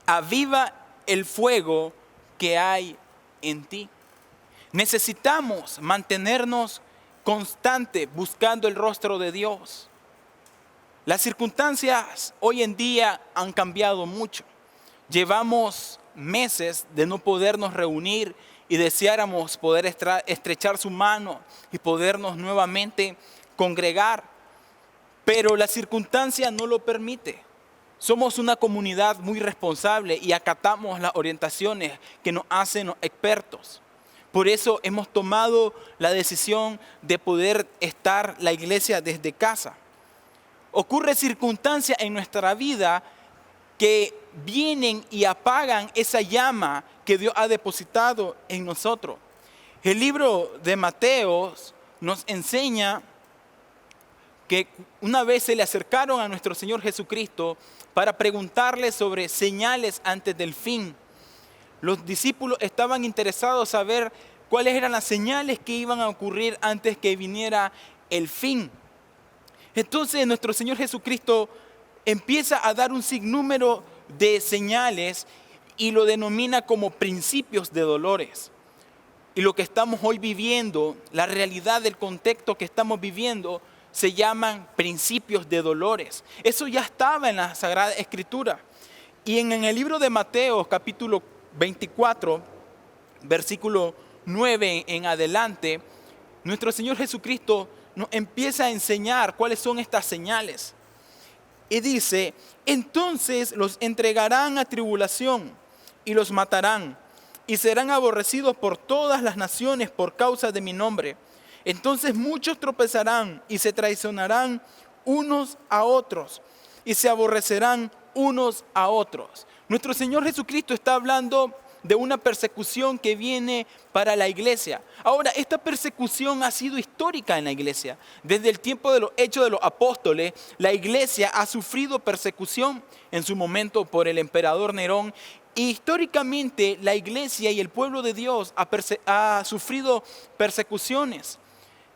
Aviva el fuego que hay en ti. Necesitamos mantenernos constantes buscando el rostro de Dios. Las circunstancias hoy en día han cambiado mucho. Llevamos meses de no podernos reunir y deseáramos poder estrechar su mano y podernos nuevamente congregar. Pero la circunstancia no lo permite. Somos una comunidad muy responsable y acatamos las orientaciones que nos hacen los expertos. Por eso hemos tomado la decisión de poder estar la iglesia desde casa. Ocurre circunstancias en nuestra vida que vienen y apagan esa llama que Dios ha depositado en nosotros. El libro de Mateo nos enseña que una vez se le acercaron a nuestro Señor Jesucristo para preguntarle sobre señales antes del fin. Los discípulos estaban interesados en saber cuáles eran las señales que iban a ocurrir antes que viniera el fin. Entonces nuestro Señor Jesucristo empieza a dar un sinnúmero de señales y lo denomina como principios de dolores. Y lo que estamos hoy viviendo, la realidad del contexto que estamos viviendo, se llaman principios de dolores. Eso ya estaba en la Sagrada Escritura. Y en el libro de Mateo, capítulo 24, versículo 9 en adelante, nuestro Señor Jesucristo nos empieza a enseñar cuáles son estas señales. Y dice, entonces los entregarán a tribulación y los matarán y serán aborrecidos por todas las naciones por causa de mi nombre. Entonces muchos tropezarán y se traicionarán unos a otros y se aborrecerán unos a otros. Nuestro Señor Jesucristo está hablando de una persecución que viene para la iglesia. Ahora, esta persecución ha sido histórica en la iglesia. Desde el tiempo de los Hechos de los Apóstoles, la iglesia ha sufrido persecución en su momento por el emperador Nerón. Y históricamente la iglesia y el pueblo de Dios ha sufrido persecuciones.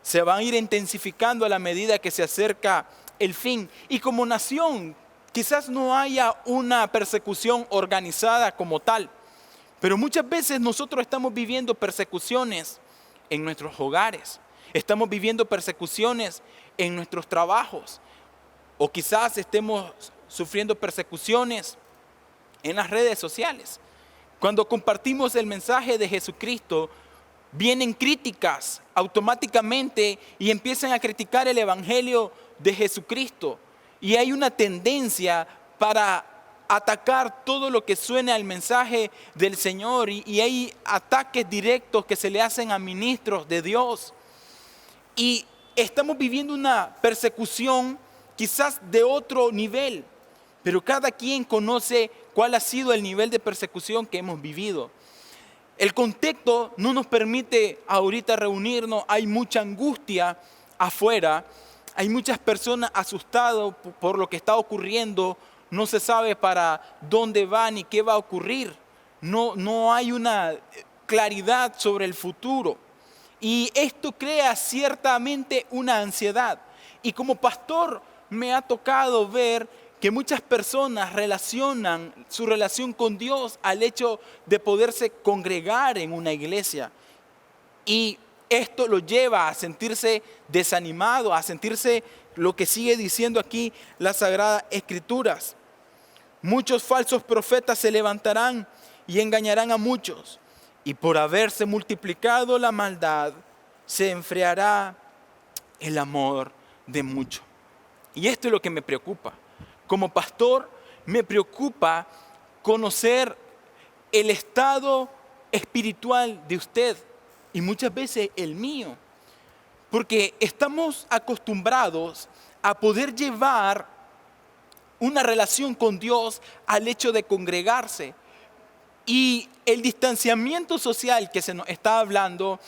Se van a ir intensificando a la medida que se acerca el fin. Y como nación, quizás no haya una persecución organizada como tal. Pero muchas veces nosotros estamos viviendo persecuciones en nuestros hogares. Estamos viviendo persecuciones en nuestros trabajos. O quizás estemos sufriendo persecuciones en las redes sociales. Cuando compartimos el mensaje de Jesucristo, vienen críticas automáticamente y empiezan a criticar el evangelio de Jesucristo. Y hay una tendencia para atacar todo lo que suene al mensaje del Señor. Y hay ataques directos que se le hacen a ministros de Dios. Y estamos viviendo una persecución quizás de otro nivel. Pero cada quien conoce cuál ha sido el nivel de persecución que hemos vivido. El contexto no nos permite ahorita reunirnos, hay mucha angustia afuera, hay muchas personas asustadas por lo que está ocurriendo, no se sabe para dónde va ni qué va a ocurrir, no hay una claridad sobre el futuro. Y esto crea ciertamente una ansiedad. Y como pastor me ha tocado ver que muchas personas relacionan su relación con Dios al hecho de poderse congregar en una iglesia. Y esto lo lleva a sentirse desanimado, a sentirse lo que sigue diciendo aquí las Sagradas Escrituras. Muchos falsos profetas se levantarán y engañarán a muchos. Y por haberse multiplicado la maldad, se enfriará el amor de muchos. Y esto es lo que me preocupa. Como pastor, me preocupa conocer el estado espiritual de usted y muchas veces el mío. Porque estamos acostumbrados a poder llevar una relación con Dios al hecho de congregarse. Y el distanciamiento social que se nos está hablando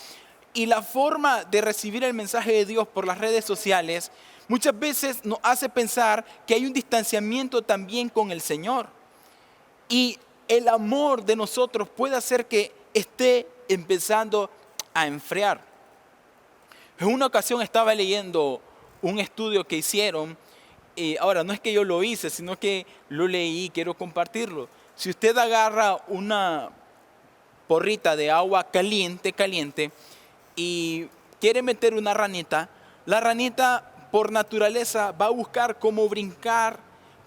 y la forma de recibir el mensaje de Dios por las redes sociales muchas veces nos hace pensar que hay un distanciamiento también con el Señor. Y el amor de nosotros puede hacer que esté empezando a enfriar. En una ocasión estaba leyendo un estudio que hicieron, y ahora no es que yo lo hice, sino que lo leí y quiero compartirlo. Si usted agarra una porrita de agua caliente y quiere meter una ranita, la ranita por naturaleza va a buscar cómo brincar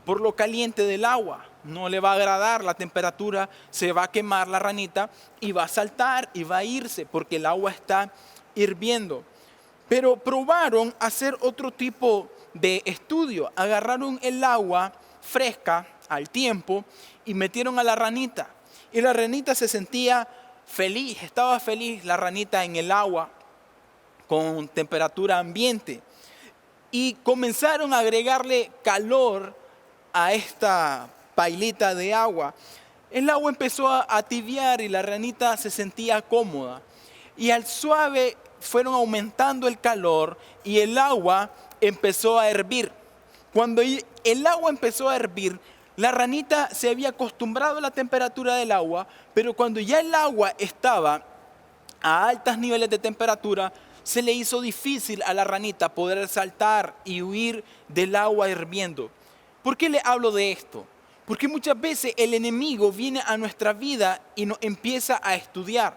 por lo caliente del agua. No le va a agradar la temperatura, se va a quemar la ranita y va a saltar y va a irse porque el agua está hirviendo. Pero probaron hacer otro tipo de estudio. Agarraron el agua fresca al tiempo y metieron a la ranita. Y la ranita se sentía feliz, estaba feliz la ranita en el agua con temperatura ambiente. Y comenzaron a agregarle calor a esta pailita de agua. El agua empezó a tibiar y la ranita se sentía cómoda. Y al suave fueron aumentando el calor y el agua empezó a hervir. Cuando el agua empezó a hervir, la ranita se había acostumbrado a la temperatura del agua, pero cuando ya el agua estaba a altos niveles de temperatura, se le hizo difícil a la ranita poder saltar y huir del agua hirviendo. ¿Por qué le hablo de esto? Porque muchas veces el enemigo viene a nuestra vida y nos empieza a estudiar.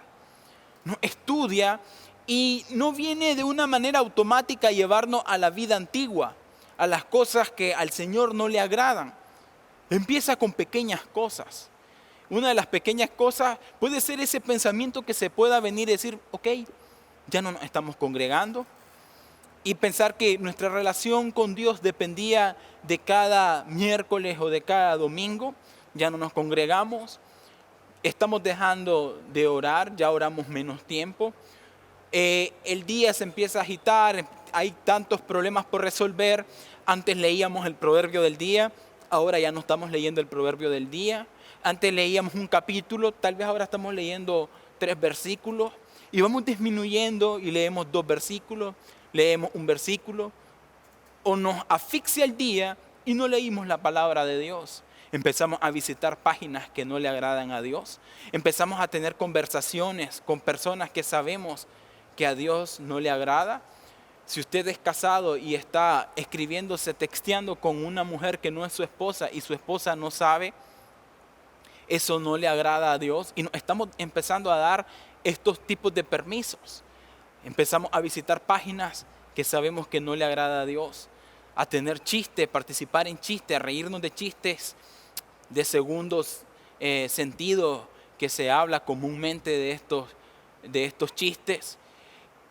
Nos estudia y no viene de una manera automática a llevarnos a la vida antigua, a las cosas que al Señor no le agradan. Empieza con pequeñas cosas. Una de las pequeñas cosas puede ser ese pensamiento que se pueda venir y decir, ok, ya no nos estamos congregando. Y pensar que nuestra relación con Dios dependía de cada miércoles o de cada domingo. Ya no nos congregamos. Estamos dejando de orar, ya oramos menos tiempo. El día se empieza a agitar, hay tantos problemas por resolver. Antes leíamos el proverbio del día, ahora ya no estamos leyendo el proverbio del día. Antes leíamos un capítulo, tal vez ahora estamos leyendo 3 versículos. Y vamos disminuyendo y leemos 2 versículos, leemos un versículo. O nos asfixia el día y no leímos la palabra de Dios. Empezamos a visitar páginas que no le agradan a Dios. Empezamos a tener conversaciones con personas que sabemos que a Dios no le agrada. Si usted es casado y está escribiéndose, texteando con una mujer que no es su esposa y su esposa no sabe, eso no le agrada a Dios. Y nos estamos empezando a dar estos tipos de permisos. Empezamos a visitar páginas que sabemos que no le agrada a Dios. A tener chistes, participar en chistes, a reírnos de chistes de segundos sentidos que se habla comúnmente de estos chistes.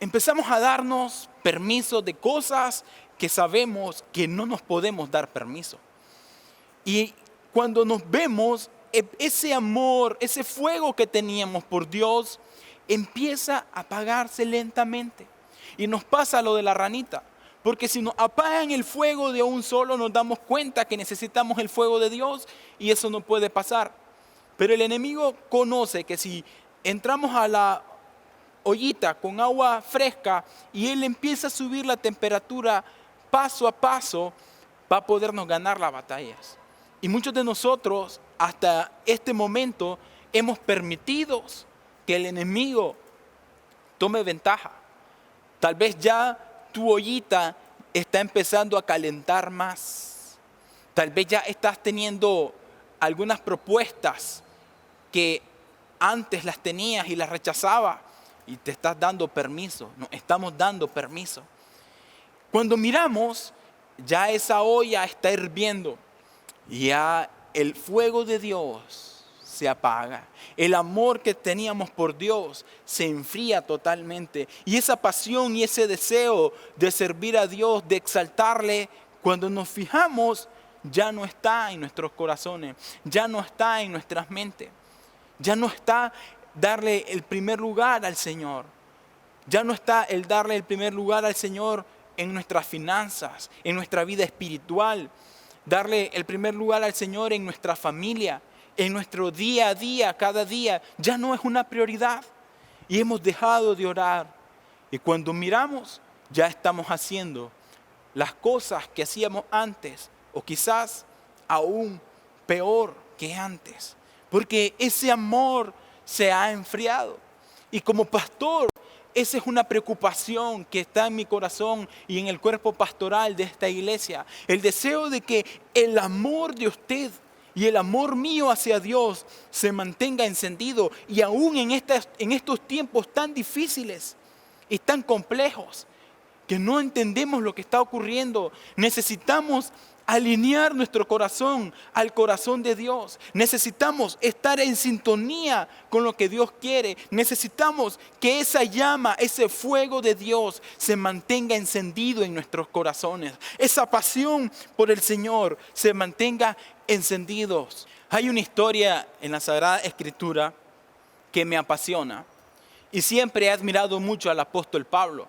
Empezamos a darnos permisos de cosas que sabemos que no nos podemos dar permiso. Y cuando nos vemos, ese amor, ese fuego que teníamos por Dios, empieza a apagarse lentamente. Y nos pasa lo de la ranita. Porque si nos apagan el fuego de un solo, nos damos cuenta que necesitamos el fuego de Dios y eso no puede pasar. Pero el enemigo conoce que si entramos a la ollita con agua fresca y él empieza a subir la temperatura paso a paso, va a podernos ganar las batallas. Y muchos de nosotros hasta este momento hemos permitido que el enemigo tome ventaja. Tal vez ya tu ollita está empezando a calentar más. Tal vez ya estás teniendo algunas propuestas que antes las tenías y las rechazabas y te estás dando permiso. Nos estamos dando permiso. Cuando miramos, ya esa olla está hirviendo. Ya el fuego de Dios se apaga. El amor que teníamos por Dios se enfría totalmente. Y esa pasión y ese deseo de servir a Dios, de exaltarle, cuando nos fijamos, ya no está en nuestros corazones, ya no está en nuestras mentes, ya no está darle el primer lugar al Señor. Ya no está el darle el primer lugar al Señor en nuestras finanzas, en nuestra vida espiritual. Darle el primer lugar al Señor en nuestra familia, en nuestro día a día, cada día, ya no es una prioridad. Y hemos dejado de orar. Y cuando miramos, ya estamos haciendo las cosas que hacíamos antes, o quizás aún peor que antes. Porque ese amor se ha enfriado. Y como pastor, esa es una preocupación que está en mi corazón y en el cuerpo pastoral de esta iglesia. El deseo de que el amor de usted y el amor mío hacia Dios se mantenga encendido. Y aún en estos tiempos tan difíciles y tan complejos, que no entendemos lo que está ocurriendo, necesitamos alinear nuestro corazón al corazón de Dios. Necesitamos estar en sintonía con lo que Dios quiere. Necesitamos que esa llama, ese fuego de Dios se mantenga encendido en nuestros corazones. Esa pasión por el Señor se mantenga encendidos. Hay una historia en la Sagrada Escritura que me apasiona y siempre he admirado mucho al apóstol Pablo.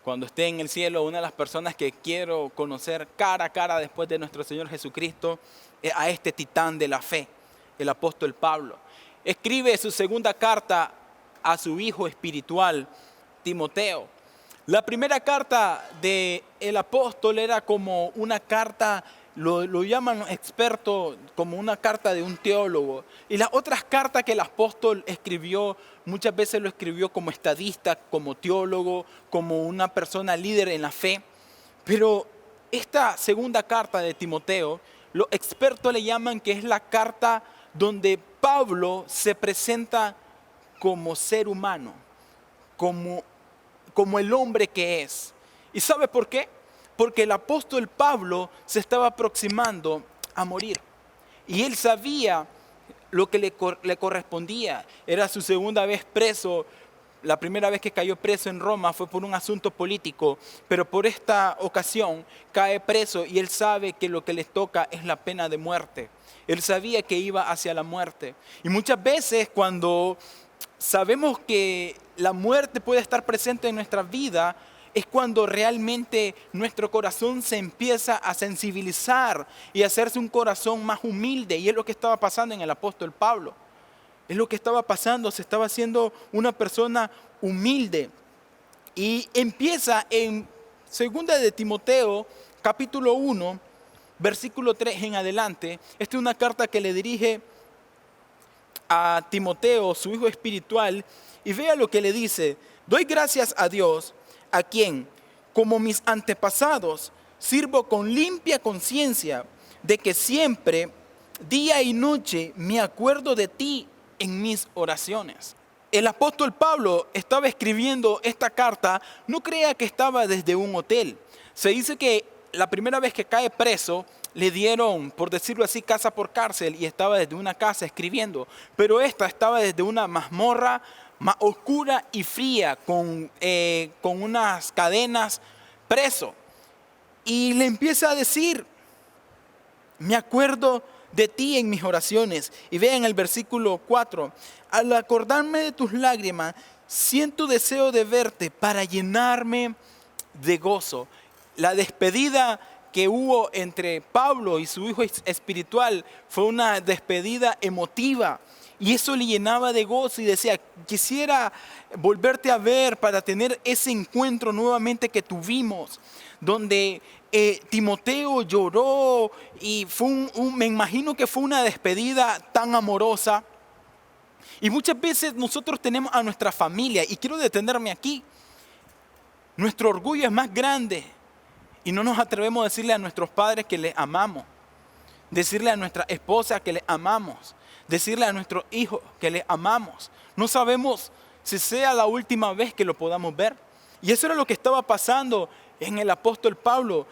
Cuando esté en el cielo, una de las personas que quiero conocer cara a cara después de nuestro Señor Jesucristo es a este titán de la fe, el apóstol Pablo. Escribe su segunda carta a su hijo espiritual, Timoteo. La primera carta del apóstol era como una carta, lo llaman los expertos como una carta de un teólogo. Y las otras cartas que el apóstol escribió, muchas veces lo escribió como estadista, como teólogo, como una persona líder en la fe. Pero esta segunda carta de Timoteo, los expertos le llaman que es la carta donde Pablo se presenta como ser humano, como el hombre que es. ¿Y sabe por qué? Porque el apóstol Pablo se estaba aproximando a morir. Y él sabía lo que le correspondía. Era su segunda vez preso. La primera vez que cayó preso en Roma fue por un asunto político, pero por esta ocasión cae preso y él sabe que lo que les toca es la pena de muerte. Él sabía que iba hacia la muerte. Y muchas veces cuando sabemos que la muerte puede estar presente en nuestra vida, es cuando realmente nuestro corazón se empieza a sensibilizar y a hacerse un corazón más humilde. Y es lo que estaba pasando en el apóstol Pablo. Es lo que estaba pasando, se estaba haciendo una persona humilde. Y empieza en 2 de Timoteo, capítulo 1, versículo 3 en adelante. Esta es una carta que le dirige a Timoteo, su hijo espiritual, y vea lo que le dice: doy gracias a Dios, a quien, como mis antepasados, sirvo con limpia conciencia, de que siempre, día y noche, me acuerdo de ti en mis oraciones. El apóstol Pablo estaba escribiendo esta carta, no crea que estaba desde un hotel. Se dice que la primera vez que cae preso, le dieron, por decirlo así, casa por cárcel, y estaba desde una casa escribiendo. Pero esta estaba desde una mazmorra más oscura y fría, con unas cadenas, preso. Y le empieza a decir: me acuerdo de ti en mis oraciones. Y vean el versículo 4. Al acordarme de tus lágrimas, siento deseo de verte para llenarme de gozo. La despedida que hubo entre Pablo y su hijo espiritual fue una despedida emotiva. Y eso le llenaba de gozo y decía: quisiera volverte a ver para tener ese encuentro nuevamente que tuvimos, donde Timoteo lloró y me imagino que fue una despedida tan amorosa. Y muchas veces nosotros tenemos a nuestra familia, y quiero detenerme aquí. Nuestro orgullo es más grande y no nos atrevemos a decirle a nuestros padres que les amamos, decirle a nuestra esposa que les amamos, decirle a nuestros hijos que les amamos. No sabemos si sea la última vez que lo podamos ver. Y eso era lo que estaba pasando en el apóstol Pablo.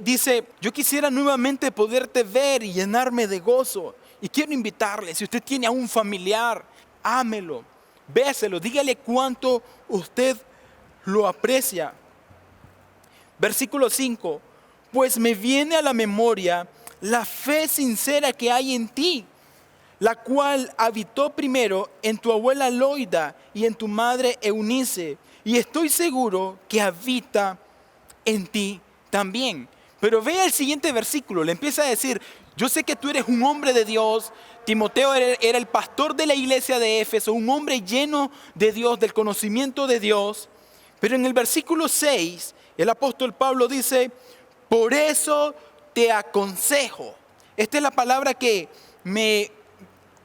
Dice: yo quisiera nuevamente poderte ver y llenarme de gozo. Y quiero invitarle, si usted tiene a un familiar, ámelo, béselo, dígale cuánto usted lo aprecia. Versículo 5. Pues me viene a la memoria la fe sincera que hay en ti, la cual habitó primero en tu abuela Loida y en tu madre Eunice, y estoy seguro que habita en ti también. Pero vea el siguiente versículo, le empieza a decir: yo sé que tú eres un hombre de Dios. Timoteo era el pastor de la iglesia de Éfeso, un hombre lleno de Dios, del conocimiento de Dios. Pero en el versículo 6, el apóstol Pablo dice: por eso te aconsejo. Esta es la palabra que me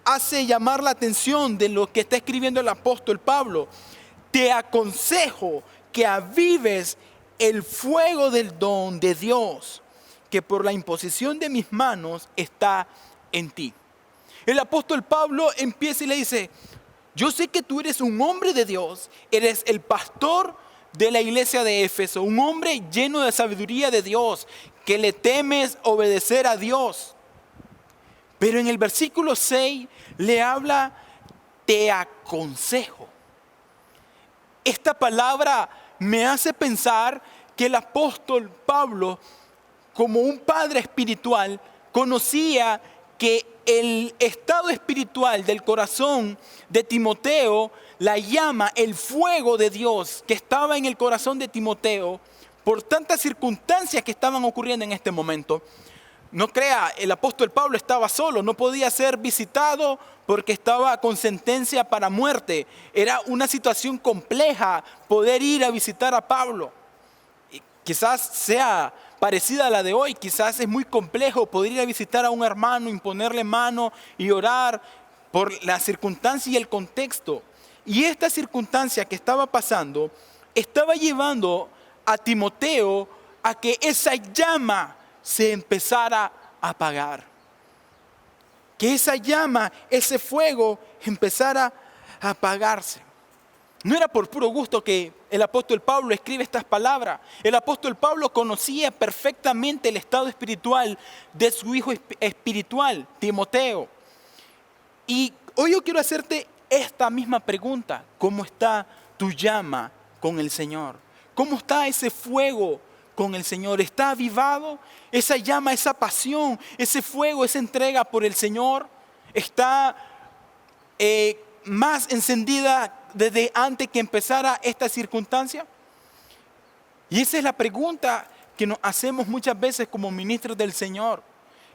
hace llamar la atención de lo que está escribiendo el apóstol Pablo. Te aconsejo que avives el fuego del don de Dios, que por la imposición de mis manos está en ti. El apóstol Pablo empieza y le dice, yo sé que tú eres un hombre de Dios, eres el pastor de la iglesia de Éfeso, un hombre lleno de sabiduría de Dios, que le temes obedecer a Dios. Pero en el versículo 6 le habla, te aconsejo. Esta palabra me hace pensar que el apóstol Pablo, como un padre espiritual, conocía que el estado espiritual del corazón de Timoteo, la llama, el fuego de Dios que estaba en el corazón de Timoteo, por tantas circunstancias que estaban ocurriendo en este momento. No crea, el apóstol Pablo estaba solo, no podía ser visitado porque estaba con sentencia para muerte. Era una situación compleja poder ir a visitar a Pablo. Y quizás sea parecida a la de hoy, quizás es muy complejo poder ir a visitar a un hermano, imponerle mano y orar por la circunstancia y el contexto. Y esta circunstancia que estaba pasando estaba llevando a Timoteo a que esa llama se empezara a apagar. Que esa llama, ese fuego empezara a apagarse. No era por puro gusto que el apóstol Pablo escribe estas palabras. El apóstol Pablo conocía perfectamente el estado espiritual de su hijo espiritual, Timoteo. Y hoy yo quiero hacerte esta misma pregunta. ¿Cómo está tu llama con el Señor? ¿Cómo está ese fuego con el Señor? ¿Está avivado? Esa llama, esa pasión, ese fuego, esa entrega por el Señor, ¿está más encendida desde antes que empezara esta circunstancia? Y esa es la pregunta que nos hacemos muchas veces como ministros del Señor.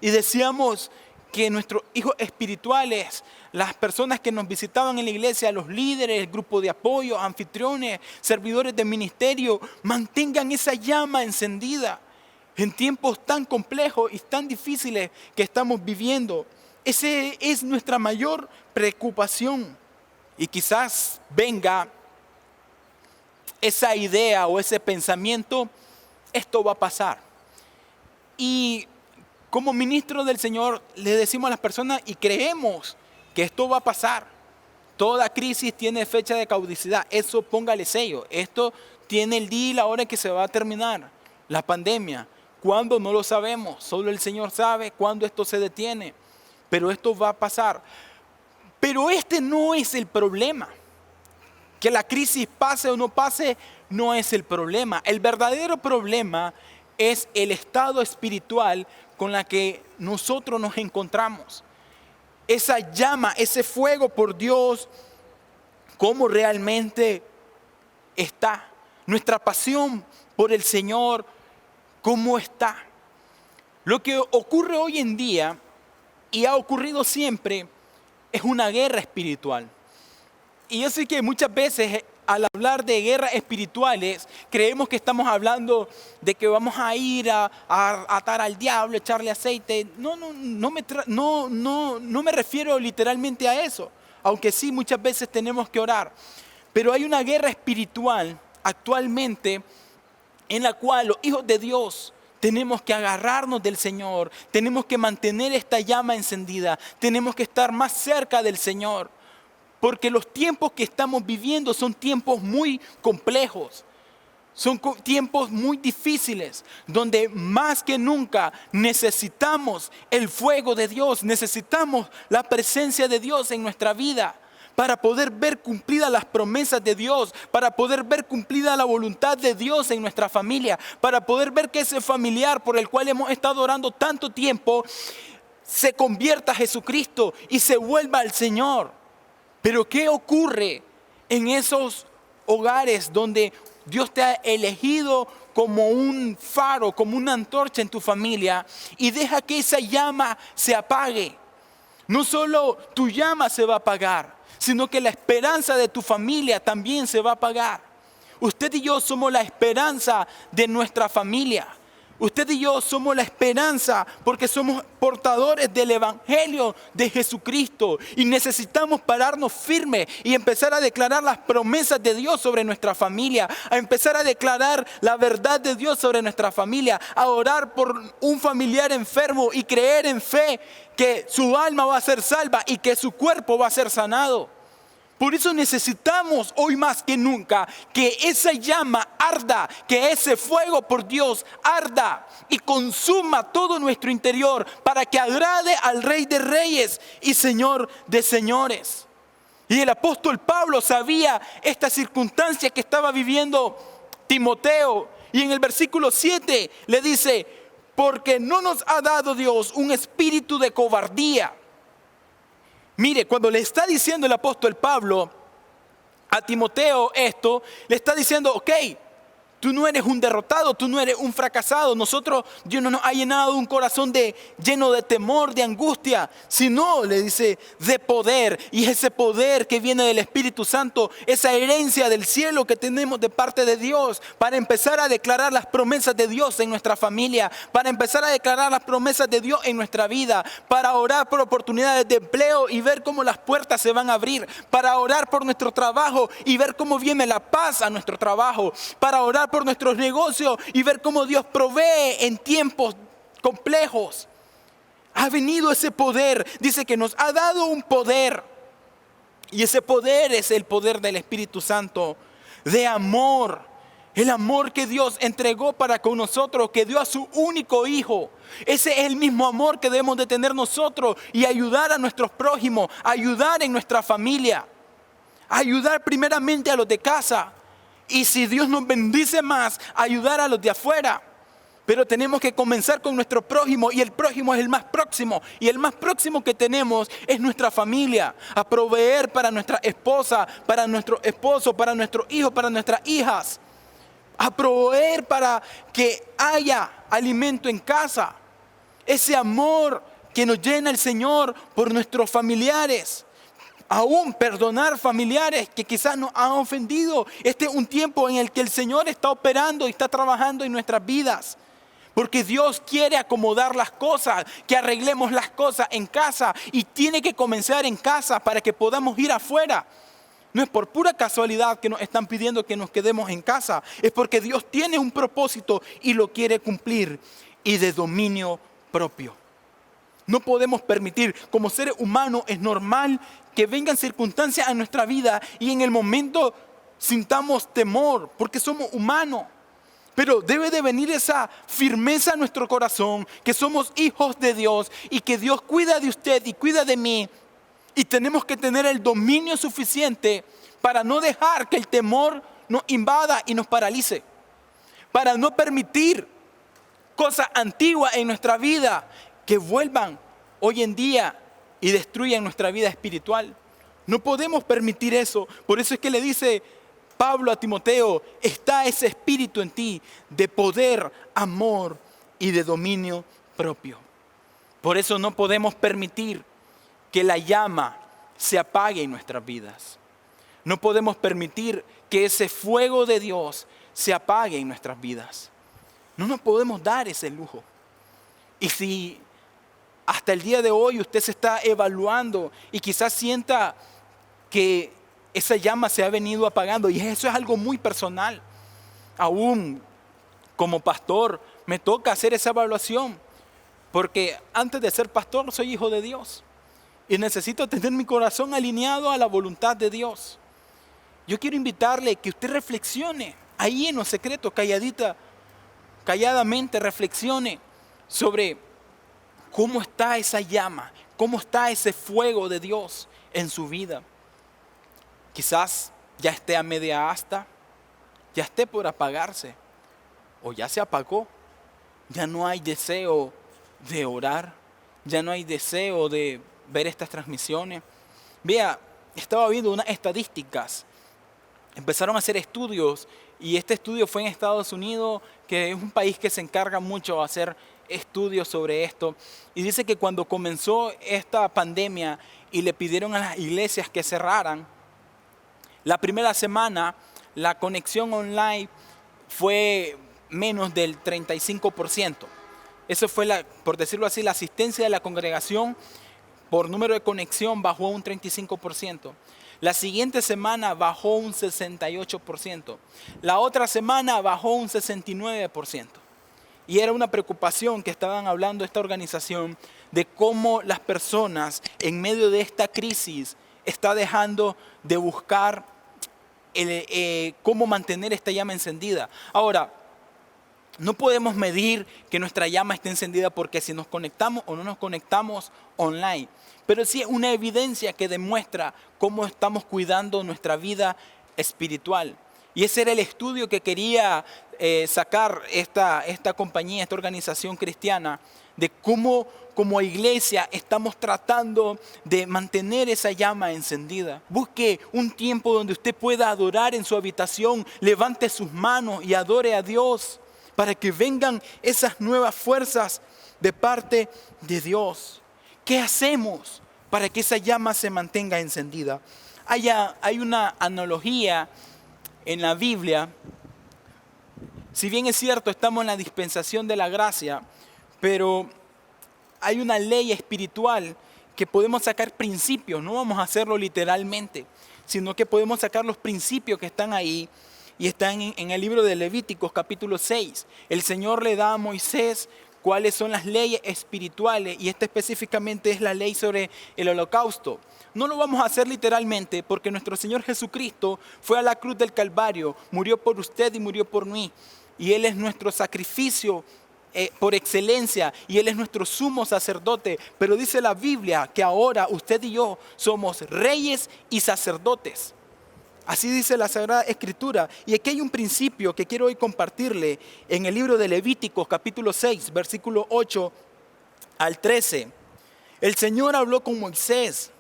Y decíamos que nuestros hijos espirituales, las personas que nos visitaban en la iglesia, los líderes, el grupo de apoyo, anfitriones, servidores de ministerio, mantengan esa llama encendida en tiempos tan complejos y tan difíciles que estamos viviendo. Esa es nuestra mayor preocupación. Y quizás venga esa idea o ese pensamiento, esto va a pasar. Y como ministro del Señor le decimos a las personas y creemos que esto va a pasar. Toda crisis tiene fecha de caducidad, eso póngale sello. Esto tiene el día y la hora en que se va a terminar la pandemia. ¿Cuándo? No lo sabemos, solo el Señor sabe cuándo esto se detiene. Pero esto va a pasar. Pero este no es el problema. Que la crisis pase o no pase, no es el problema. El verdadero problema es el estado espiritual con la que nosotros nos encontramos. Esa llama, ese fuego por Dios, cómo realmente está. Nuestra pasión por el Señor, cómo está. Lo que ocurre hoy en día, y ha ocurrido siempre, es una guerra espiritual. Y yo sé que muchas veces al hablar de guerras espirituales, creemos que estamos hablando de que vamos a ir a atar al diablo, echarle aceite. No me refiero literalmente a eso, aunque sí muchas veces tenemos que orar. Pero hay una guerra espiritual actualmente en la cual los hijos de Dios tenemos que agarrarnos del Señor, tenemos que mantener esta llama encendida, tenemos que estar más cerca del Señor. Porque los tiempos que estamos viviendo son tiempos muy complejos, son tiempos muy difíciles, donde más que nunca necesitamos el fuego de Dios, necesitamos la presencia de Dios en nuestra vida para poder ver cumplidas las promesas de Dios, para poder ver cumplida la voluntad de Dios en nuestra familia, para poder ver que ese familiar por el cual hemos estado orando tanto tiempo se convierta a Jesucristo y se vuelva al Señor. Pero ¿qué ocurre en esos hogares donde Dios te ha elegido como un faro, como una antorcha en tu familia y deja que esa llama se apague? No solo tu llama se va a apagar, sino que la esperanza de tu familia también se va a apagar. Usted y yo somos la esperanza de nuestra familia. Usted y yo somos la esperanza porque somos portadores del Evangelio de Jesucristo y necesitamos pararnos firmes y empezar a declarar las promesas de Dios sobre nuestra familia, a empezar a declarar la verdad de Dios sobre nuestra familia, a orar por un familiar enfermo y creer en fe que su alma va a ser salva y que su cuerpo va a ser sanado. Por eso necesitamos hoy más que nunca que esa llama arda, que ese fuego por Dios arda y consuma todo nuestro interior para que agrade al Rey de Reyes y Señor de Señores. Y el apóstol Pablo sabía esta circunstancia que estaba viviendo Timoteo. Y en el versículo 7 le dice, porque no nos ha dado Dios un espíritu de cobardía. Mire, cuando le está diciendo el apóstol Pablo a Timoteo esto, le está diciendo, ok, tú no eres un derrotado, tú no eres un fracasado. Dios no nos ha llenado un corazón lleno de temor, de angustia, sino, le dice, de poder. Y ese poder que viene del Espíritu Santo, esa herencia del cielo que tenemos de parte de Dios, para empezar a declarar las promesas de Dios en nuestra familia, para empezar a declarar las promesas de Dios en nuestra vida, para orar por oportunidades de empleo y ver cómo las puertas se van a abrir, para orar por nuestro trabajo y ver cómo viene la paz a nuestro trabajo, para orar por nuestros negocios y ver cómo Dios provee en tiempos complejos. Ha venido ese poder, dice que nos ha dado un poder, y ese poder es el poder del Espíritu Santo, de amor, el amor que Dios entregó para con nosotros, que dio a su único Hijo. Ese es el mismo amor que debemos de tener nosotros y ayudar a nuestros prójimos, ayudar en nuestra familia, ayudar primeramente a los de casa. Y si Dios nos bendice más, ayudar a los de afuera. Pero tenemos que comenzar con nuestro prójimo, y el prójimo es el más próximo. Y el más próximo que tenemos es nuestra familia. A proveer para nuestra esposa, para nuestro esposo, para nuestros hijos, para nuestras hijas. A proveer para que haya alimento en casa. Ese amor que nos llena el Señor por nuestros familiares. Aún perdonar familiares que quizás nos han ofendido. Este es un tiempo en el que el Señor está operando y está trabajando en nuestras vidas. Porque Dios quiere acomodar las cosas, que arreglemos las cosas en casa. Y tiene que comenzar en casa para que podamos ir afuera. No es por pura casualidad que nos están pidiendo que nos quedemos en casa. Es porque Dios tiene un propósito y lo quiere cumplir. Y de dominio propio. No podemos permitir, como seres humanos es normal que vengan circunstancias a nuestra vida y en el momento sintamos temor porque somos humanos. Pero debe de venir esa firmeza a nuestro corazón, que somos hijos de Dios y que Dios cuida de usted y cuida de mí. Y tenemos que tener el dominio suficiente para no dejar que el temor nos invada y nos paralice. Para no permitir cosas antiguas en nuestra vida que vuelvan hoy en día y destruyan nuestra vida espiritual. No podemos permitir eso. Por eso es que le dice Pablo a Timoteo, está ese espíritu en ti de poder, amor y de dominio propio. Por eso no podemos permitir que la llama se apague en nuestras vidas. No podemos permitir que ese fuego de Dios se apague en nuestras vidas. No nos podemos dar ese lujo. Y si hasta el día de hoy usted se está evaluando y quizás sienta que esa llama se ha venido apagando, y eso es algo muy personal. Aún como pastor me toca hacer esa evaluación, porque antes de ser pastor soy hijo de Dios y necesito tener mi corazón alineado a la voluntad de Dios. Yo quiero invitarle que usted reflexione ahí en lo secreto, calladamente reflexione sobre cómo está esa llama, cómo está ese fuego de Dios en su vida. Quizás ya esté a media asta, ya esté por apagarse, o ya se apagó. Ya no hay deseo de orar, ya no hay deseo de ver estas transmisiones. Vea, estaba viendo unas estadísticas. Empezaron a hacer estudios, y este estudio fue en Estados Unidos, que es un país que se encarga mucho de hacer estudios sobre esto. Y dice que cuando comenzó esta pandemia y le pidieron a las iglesias que cerraran, la primera semana la conexión online fue menos del 35%. Eso fue, por decirlo así, la asistencia de la congregación por número de conexión bajó un 35%. La siguiente semana bajó un 68%. La otra semana bajó un 69%. Y era una preocupación que estaban hablando esta organización de cómo las personas en medio de esta crisis están dejando de buscar cómo mantener esta llama encendida. Ahora, no podemos medir que nuestra llama esté encendida porque si nos conectamos o no nos conectamos online. Pero sí es una evidencia que demuestra cómo estamos cuidando nuestra vida espiritual. Y ese era el estudio que quería sacar esta compañía, esta organización cristiana, de cómo como iglesia estamos tratando de mantener esa llama encendida. Busque un tiempo donde usted pueda adorar en su habitación, levante sus manos y adore a Dios para que vengan esas nuevas fuerzas de parte de Dios. ¿Qué hacemos para que esa llama se mantenga encendida? Hay una analogía en la Biblia. Si bien es cierto, estamos en la dispensación de la gracia, pero hay una ley espiritual que podemos sacar principios. No vamos a hacerlo literalmente, sino que podemos sacar los principios que están ahí y están en el libro de Levíticos capítulo 6. El Señor le da a Moisés cuáles son las leyes espirituales y esta específicamente es la ley sobre el holocausto. No lo vamos a hacer literalmente porque nuestro Señor Jesucristo fue a la cruz del Calvario, murió por usted y murió por mí. Y Él es nuestro sacrificio por excelencia y Él es nuestro sumo sacerdote. Pero dice la Biblia que ahora usted y yo somos reyes y sacerdotes. Así dice la Sagrada Escritura. Y aquí hay un principio que quiero hoy compartirle en el libro de Levíticos capítulo 6, versículo 8 al 13. El Señor habló con Moisés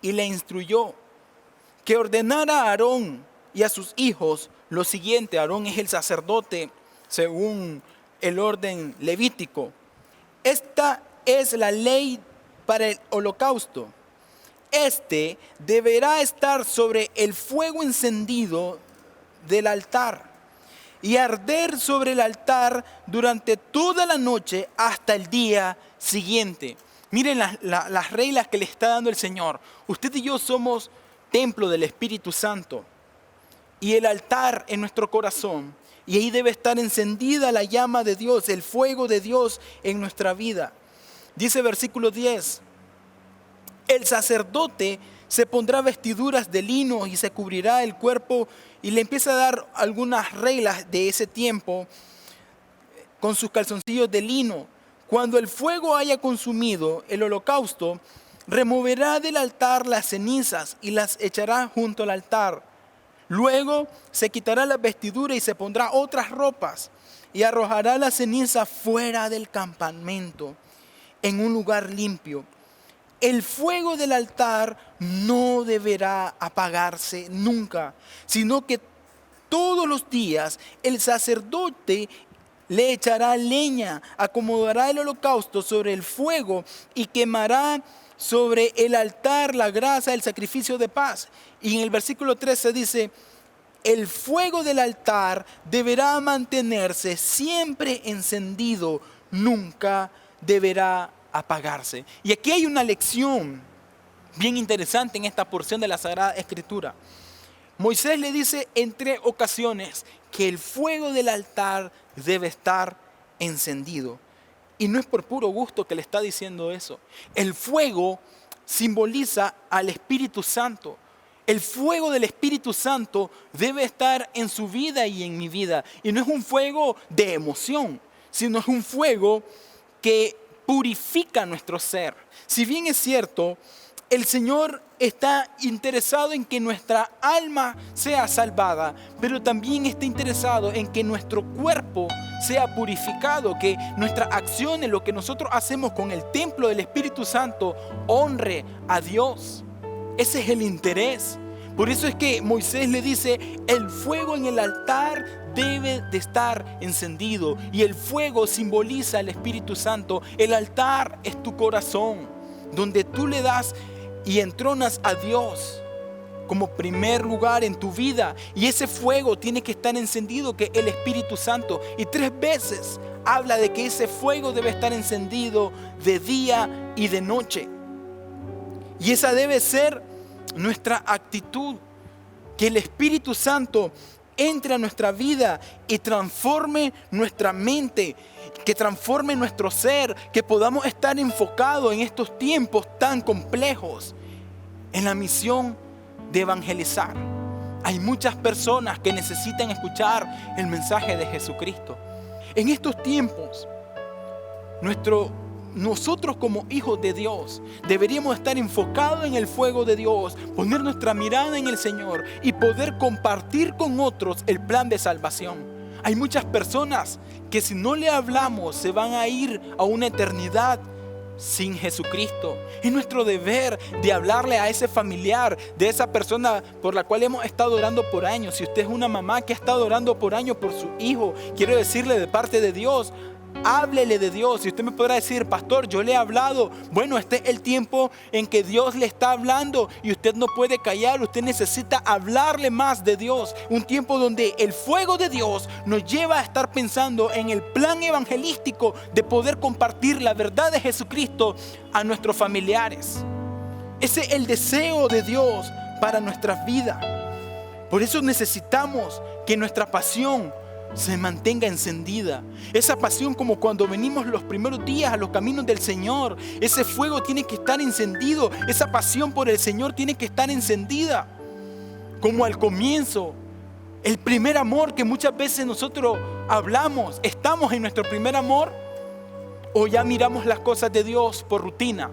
y le instruyó que ordenara a Aarón y a sus hijos lo siguiente. Aarón es el sacerdote según el orden levítico. Esta es la ley para el holocausto. Este deberá estar sobre el fuego encendido del altar y arder sobre el altar durante toda la noche hasta el día siguiente. Miren las reglas que le está dando el Señor. Usted y yo somos templo del Espíritu Santo y el altar en nuestro corazón. Y ahí debe estar encendida la llama de Dios, el fuego de Dios en nuestra vida. Dice versículo 10. El sacerdote se pondrá vestiduras de lino y se cubrirá el cuerpo, y le empieza a dar algunas reglas de ese tiempo con sus calzoncillos de lino. Cuando el fuego haya consumido el holocausto, removerá del altar las cenizas y las echará junto al altar. Luego se quitará la vestidura y se pondrá otras ropas y arrojará la ceniza fuera del campamento en un lugar limpio. El fuego del altar no deberá apagarse nunca, sino que todos los días el sacerdote le echará leña, acomodará el holocausto sobre el fuego y quemará sobre el altar la grasa del sacrificio de paz. Y en el versículo 13 dice, el fuego del altar deberá mantenerse siempre encendido, nunca deberá apagarse. Y aquí hay una lección bien interesante en esta porción de la Sagrada Escritura. Moisés le dice en 3 ocasiones que el fuego del altar debe estar encendido. Y no es por puro gusto que le está diciendo eso. El fuego simboliza al Espíritu Santo. El fuego del Espíritu Santo debe estar en su vida y en mi vida. Y no es un fuego de emoción, sino es un fuego que purifica nuestro ser. Si bien es cierto, el Señor está interesado en que nuestra alma sea salvada, pero también está interesado en que nuestro cuerpo sea purificado, que nuestras acciones, lo que nosotros hacemos con el templo del Espíritu Santo, honre a Dios. Ese es el interés. Por eso es que Moisés le dice, el fuego en el altar debe de estar encendido. Y el fuego simboliza al Espíritu Santo. El altar es tu corazón, donde tú le das y entronas a Dios como primer lugar en tu vida. Y ese fuego tiene que estar encendido, que es el Espíritu Santo. Y 3 veces habla de que ese fuego debe estar encendido de día y de noche. Y esa debe ser nuestra actitud. Que el Espíritu Santo entre a nuestra vida y transforme nuestra mente, que transforme nuestro ser, que podamos estar enfocados en estos tiempos tan complejos en la misión de evangelizar. Hay muchas personas que necesitan escuchar el mensaje de Jesucristo. En estos tiempos, nosotros como hijos de Dios deberíamos estar enfocados en el fuego de Dios, poner nuestra mirada en el Señor y poder compartir con otros el plan de salvación. Hay muchas personas que si no le hablamos se van a ir a una eternidad sin Jesucristo. Es nuestro deber de hablarle a ese familiar, de esa persona por la cual hemos estado orando por años. Si usted es una mamá que ha estado orando por años por su hijo, quiero decirle de parte de Dios, háblele de Dios. Y usted me podrá decir: pastor, yo le he hablado. Bueno, este es el tiempo en que Dios le está hablando y usted no puede callar. Usted necesita hablarle más de Dios. Un tiempo donde el fuego de Dios nos lleva a estar pensando en el plan evangelístico de poder compartir la verdad de Jesucristo a nuestros familiares. Ese es el deseo de Dios para nuestras vidas. Por eso necesitamos que nuestra pasión se mantenga encendida. Esa pasión, como cuando venimos los primeros días a los caminos del Señor, ese fuego tiene que estar encendido. Esa pasión por el Señor tiene que estar encendida. Como al comienzo, el primer amor que muchas veces nosotros hablamos. ¿Estamos en nuestro primer amor? ¿O ya miramos las cosas de Dios por rutina?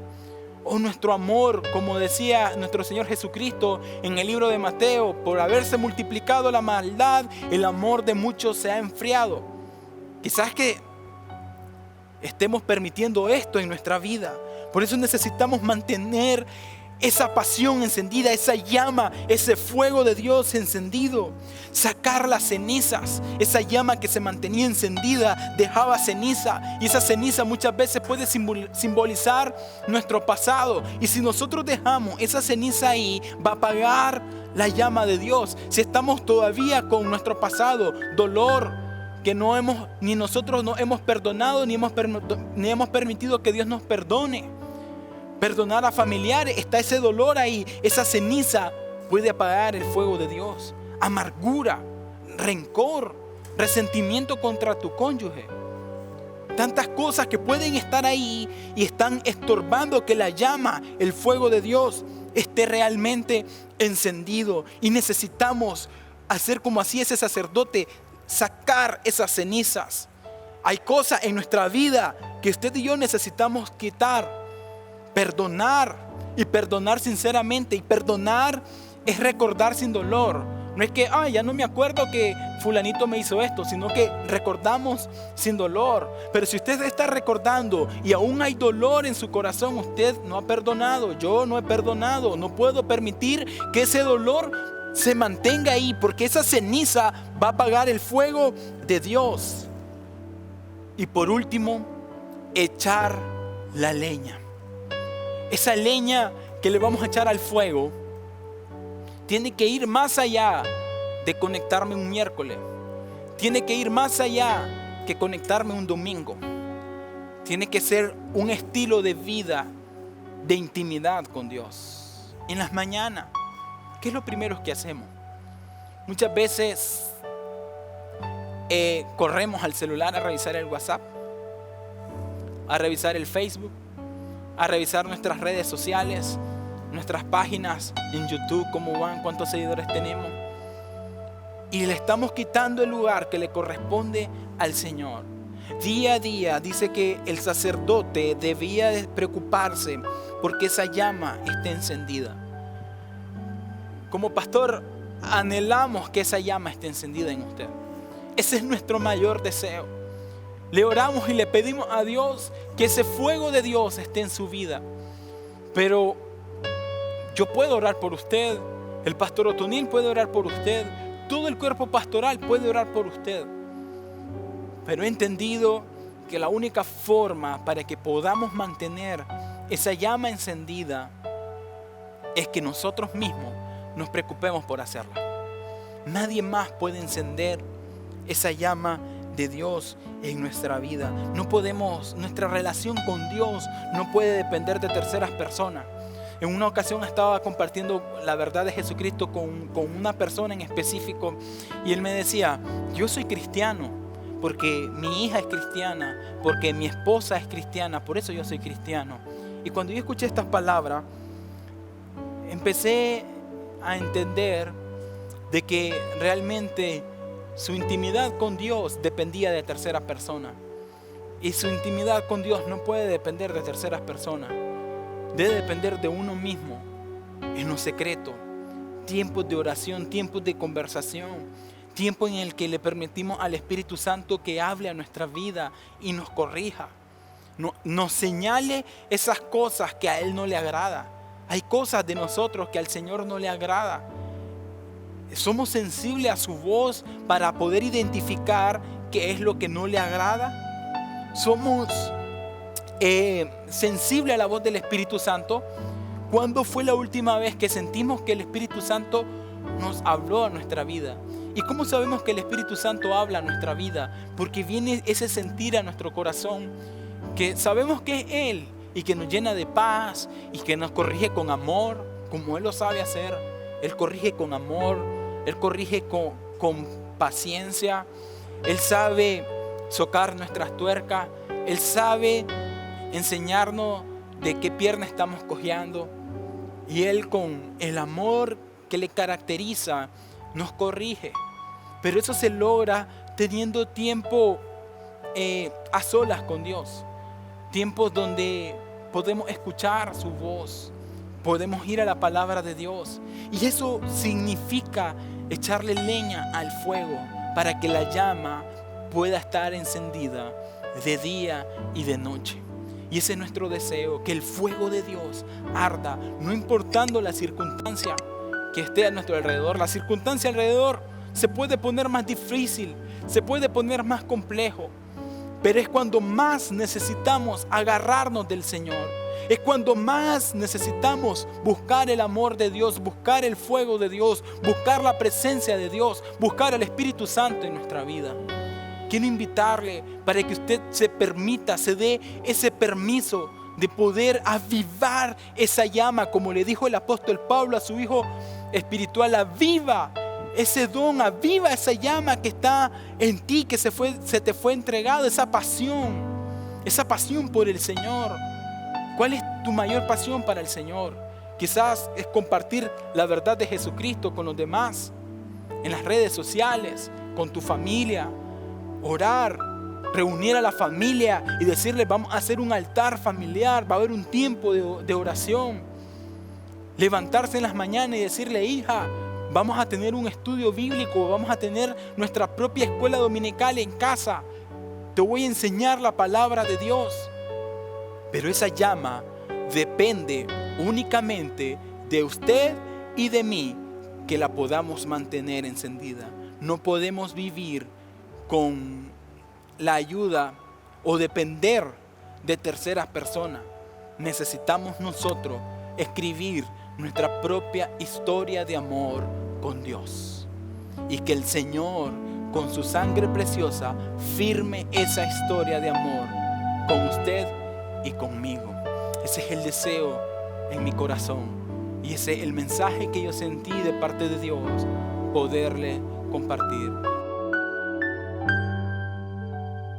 ¿O nuestro amor, como decía nuestro Señor Jesucristo en el libro de Mateo, por haberse multiplicado la maldad, el amor de muchos se ha enfriado? Quizás que estemos permitiendo esto en nuestra vida. Por eso necesitamos mantener esa pasión encendida, esa llama, ese fuego de Dios encendido. Sacar las cenizas. Esa llama que se mantenía encendida dejaba ceniza, y esa ceniza muchas veces puede simbolizar nuestro pasado. Y si nosotros dejamos esa ceniza ahí, va a apagar la llama de Dios. Si estamos todavía con nuestro pasado, dolor que ni nosotros no hemos perdonado, ni hemos permitido que Dios nos perdone. Perdonar a familiares, está ese dolor ahí. Esa ceniza puede apagar el fuego de Dios. Amargura, rencor, resentimiento contra tu cónyuge. Tantas cosas que pueden estar ahí y están estorbando que la llama, el fuego de Dios, esté realmente encendido. Y necesitamos hacer como hacía ese sacerdote, sacar esas cenizas. Hay cosas en nuestra vida que usted y yo necesitamos quitar. Perdonar, y perdonar sinceramente. Y perdonar es recordar sin dolor. No es que ya no me acuerdo que fulanito me hizo esto, sino que recordamos sin dolor. Pero si usted está recordando y aún hay dolor en su corazón, usted no ha perdonado. Yo no he perdonado. No puedo permitir que ese dolor se mantenga ahí, porque esa ceniza va a apagar el fuego de Dios. Y por último, echar la leña. Esa leña que le vamos a echar al fuego tiene que ir más allá de conectarme un miércoles. Tiene que ir más allá que conectarme un domingo. Tiene que ser un estilo de vida, de intimidad con Dios. En las mañanas, ¿qué es lo primero que hacemos? Muchas veces corremos al celular a revisar el WhatsApp, a revisar el Facebook, a revisar nuestras redes sociales, nuestras páginas en YouTube, cómo van, cuántos seguidores tenemos. Y le estamos quitando el lugar que le corresponde al Señor. Día a día dice que el sacerdote debía de preocuparse porque esa llama esté encendida. Como pastor, anhelamos que esa llama esté encendida en usted. Ese es nuestro mayor deseo. Le oramos y le pedimos a Dios que ese fuego de Dios esté en su vida. Pero yo puedo orar por usted, el pastor Otonil puede orar por usted, todo el cuerpo pastoral puede orar por usted. Pero he entendido que la única forma para que podamos mantener esa llama encendida es que nosotros mismos nos preocupemos por hacerla. Nadie más puede encender esa llama de Dios en nuestra vida. Nuestra relación con Dios no puede depender de terceras personas. En una ocasión estaba compartiendo la verdad de Jesucristo con una persona en específico, y él me decía: yo soy cristiano porque mi hija es cristiana, porque mi esposa es cristiana, por eso yo soy cristiano. Y cuando yo escuché estas palabras, empecé a entender de que realmente su intimidad con Dios dependía de tercera persona. Y su intimidad con Dios no puede depender de terceras personas. Debe depender de uno mismo, en lo secreto. Tiempos de oración, tiempos de conversación, tiempo en el que le permitimos al Espíritu Santo que hable a nuestra vida y nos corrija. Nos señale esas cosas que a Él no le agrada. Hay cosas de nosotros que al Señor no le agrada. Somos sensibles a su voz para poder identificar qué es lo que no le agrada. Somos sensibles a la voz del Espíritu Santo. ¿Cuándo fue la última vez que sentimos que el Espíritu Santo nos habló a nuestra vida? ¿Y cómo sabemos que el Espíritu Santo habla a nuestra vida? Porque viene ese sentir a nuestro corazón, que sabemos que es Él y que nos llena de paz y que nos corrige con amor, como Él lo sabe hacer. Él corrige con amor, Él corrige con paciencia. Él sabe socar nuestras tuercas. Él sabe enseñarnos de qué pierna estamos cojeando. Y Él, con el amor que le caracteriza, nos corrige. Pero eso se logra teniendo tiempo a solas con Dios. Tiempos donde podemos escuchar su voz, podemos ir a la palabra de Dios. Y eso significa echarle leña al fuego para que la llama pueda estar encendida de día y de noche. Y ese es nuestro deseo, que el fuego de Dios arda, no importando la circunstancia que esté a nuestro alrededor. La circunstancia alrededor se puede poner más difícil, se puede poner más complejo, pero es cuando más necesitamos agarrarnos del Señor. Es cuando más necesitamos buscar el amor de Dios, buscar el fuego de Dios, buscar la presencia de Dios, buscar al Espíritu Santo en nuestra vida. Quiero invitarle para que usted se dé ese permiso de poder avivar esa llama, como le dijo el apóstol Pablo a su hijo espiritual: aviva ese don, aviva esa llama que está en ti, que se te fue entregado, esa pasión por el Señor. ¿Cuál es tu mayor pasión para el Señor? Quizás es compartir la verdad de Jesucristo con los demás, en las redes sociales, con tu familia, orar, reunir a la familia y decirle: vamos a hacer un altar familiar, va a haber un tiempo de oración. Levantarse en las mañanas y decirle: hija, vamos a tener un estudio bíblico, vamos a tener nuestra propia escuela dominical en casa. Te voy a enseñar la palabra de Dios. Pero esa llama depende únicamente de usted y de mí, que la podamos mantener encendida. No podemos vivir con la ayuda o depender de terceras personas. Necesitamos nosotros escribir nuestra propia historia de amor con Dios, y que el Señor, con su sangre preciosa, firme esa historia de amor con usted y conmigo. Ese es el deseo en mi corazón, y ese es el mensaje que yo sentí de parte de Dios poderle compartir.